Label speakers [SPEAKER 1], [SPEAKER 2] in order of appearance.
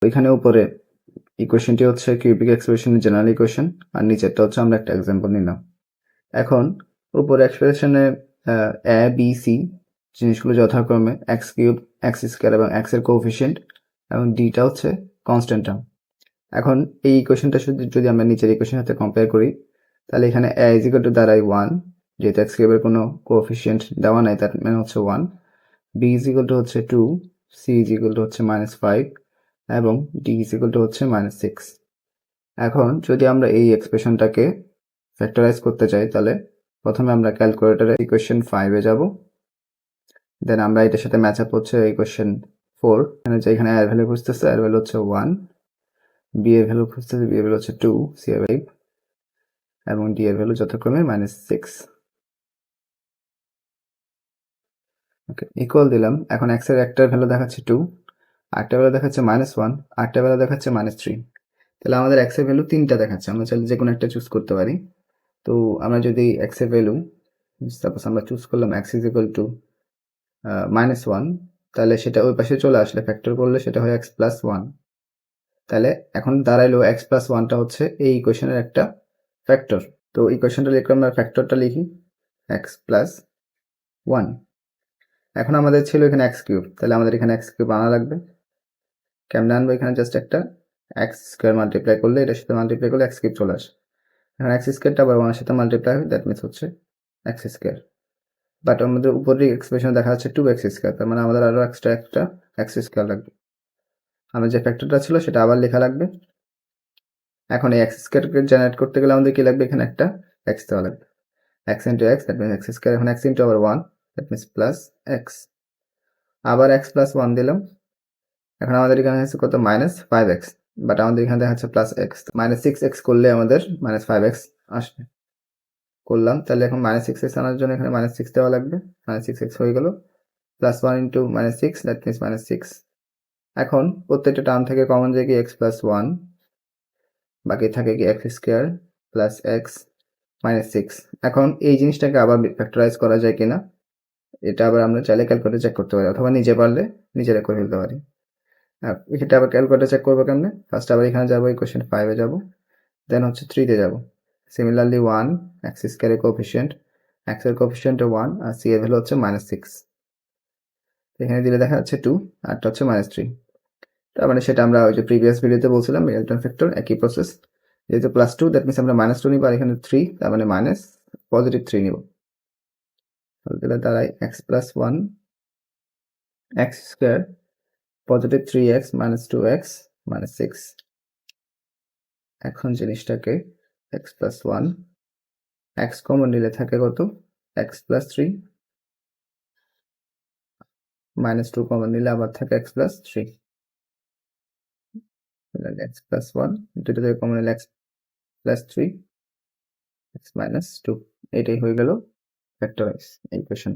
[SPEAKER 1] ওইখানে উপরে ইকুয়েশনটি হচ্ছে কিউবিক এক্সপ্রেশনের জেনারেল ইকুয়েশন, আর নিচেরটা হচ্ছে আমরা একটা এক্সাম্পল নিলাম। এখন উপরে এক্সপ্রেশনে এ বি সি জিনিসগুলো যথাক্রমে এক্স কিউব, এক্স স্কোয়ার এবং এক্স এর কোএফিসিয়েন্ট, এবং ডিটা হচ্ছে কনস্ট্যান্ট টার্ম। এখন এই ইকুয়েশনটা যদি আমরা নিচের ইকুয়েশনের সাথে কম্পেয়ার করি, তাহলে এখানে এ ইজ ইকুয়াল টু দাঁড়ায় 1, যেহেতু এক্স কিউবের কোনো কোএফিসিয়েন্ট দেওয়া নাই, তার মানে হচ্ছে 1। বি ইজ ইকুয়াল টু হচ্ছে 2, সি ইজ ইকুয়াল টু হচ্ছে -5 এবং ডি ইজ ইকুয়াল টু হচ্ছে -6। এখন যদি আমরা এই এক্সপ্রেশনটাকে ফ্যাক্টরাইজ করতে চাই, তাহলে প্রথমে আমরা ক্যালকুলেটরে ইকুয়েশন 5 এ যাব, দেন আমরা এটার সাথে ম্যাচ আপ হচ্ছে ইকুয়েশন 4, এখানে এর ভ্যালু খুঁজতেছে, এর ভ্যালু হচ্ছে 1, বি এর ভ্যালু খুঁজতেছে, বি এর ভ্যালু হচ্ছে 2, সি এর ভ্যালু এবং ডি এর ভ্যালু যথাক্রমে -6। ওকে, ইকুয়াল দিলাম। এখন এক্স এর একটার ভ্যালু দেখাচ্ছে 2, আরেকটা ভ্যালু দেখাচ্ছে -1, আরেকটা ভ্যালু দেখাচ্ছে -3। তাহলে আমাদের এক্স এর ভ্যালু তিনটা দেখাচ্ছে, আমরা চাইলে যে কোনো একটা চুজ করতে পারি। তো আমরা যদি এক্স এর ভ্যালু সাপোজ আমরা চুজ করলাম এক্স ইজ ইকুয়াল টু -1, তাহলে সেটা ওই পাশে চলে আসলে ফ্যাক্টর করলে সেটা হয় এক্স প্লাস 1। তাহলে এখন দাঁড়াইলো এক্স প্লাস 1টা হচ্ছে এই ইকুয়েশনের একটা ফ্যাক্টর। তো ইকুয়েশনটা লিখলে আমরা ফ্যাক্টরটা লিখি এক্স প্লাস 1। এখন আমাদের ছিল এখানে এক্স কিউব, তাহলে আমাদের এখানে এক্স কিউব আনা লাগবে। কেমনে আনবো? এখানে জাস্ট একটা এক্স স্কোয়ার মাল্টিপ্লাই করলে, এটার সাথে মাল্টিপ্লাই করলে এক্স কিউব চলে আসে। এখন এক্স স্কোয়ারটা আবার 1 এর সাথে মাল্টিপ্লাই হবে, দ্যাট মিনস হচ্ছে এক্স স্কোয়ার। বাট আমাদের উপরের এক্সপ্রেশন দেখা যাচ্ছে 2x স্কোয়ার, তার মানে আমাদের আরো এক্সট্রা একটা এক্স স্কোয়ার লাগবে। আমাদের যে ফ্যাক্টরটা ছিল সেটা আবার লেখা লাগবে। এখন এই এক্স স্কোয়ারকে জেনারেট করতে গেলে আমাদের কি লাগবে? এখানে একটা এক্স দেওয়া লাগবে। X into x, that means x square. এখন এক্স ইন্টু আবার 1, দ্যাট মিনস প্লাস এক্স। আবার এক্স প্লাস 1 দিলাম। এখন আমাদের এখানে আছে কত? -5x, বাট আমাদের এখানে দেখা যাচ্ছে প্লাস এক্স। -6x করলে আমাদের -5x আসবে। করলাম, তাহলে এখন -6x আনার জন্য এখানে -6 দেওয়া লাগবে। -6x হয়ে গেল, প্লাস 1 ইন্টু -6, দ্যাট মিনস -6। এখন প্রত্যেকটা টার্ম থেকে কমন যায় কি এক্স প্লাস 1, বাকি থাকে কি এক্স স্কোয়ার প্লাস এক্স -6। এখন এই জিনিসটাকে আবার ফ্যাক্টরাইজ করা যায় কিনা এটা আবার আমরা চাইলে ক্যালকুলেটর চেক করতে পারি, অথবা নিজে পারলে নিজেরা করে ফেলতে পারি। এটা আবার ক্যালকুলেটর চেক করবো কেমনে? ফার্স্ট আবার এখানে যাবো, ইকুয়েশন 5 এ যাবো, দেন হচ্ছে 3 তে যাবো। সিমিলারলি 1, এক্স স্কোয়ারের কোএফিসিয়েন্ট, এক্স এর কোএফিসিয়েন্ট 1 আর সি এর ভ্যালু হচ্ছে -6। এখানে দিলে দেখা যাচ্ছে 2, আরটা হচ্ছে -3। তার মানে সেটা আমরা ওই যে প্রিভিয়াস ভিডিওতে বলছিলাম মিডলটন ফ্যাক্টর, একই প্রসেস। যেহেতু +2, দ্যাট মিনস আমরা -2 নিব, আর এখানে 3, তার মানে +3 নিব। তাহলে দাঁড়ায় x plus 1 x square +3x -2x -6। এখন জিনিসটাকে এক্স প্লাস 1, এক্স কমন নিলে থাকে কত? এক্স প্লাস 3, -2 কমন নিলে আবার থাকে এক্স প্লাস 3, এক্স প্লাস 1, দুটো থেকে কমন নিলে এক্স প্লাস 3, এক্স মাইনাস 2। এটাই হয়ে গেল ফ্যাক্টরাইজ ইকুয়েশন।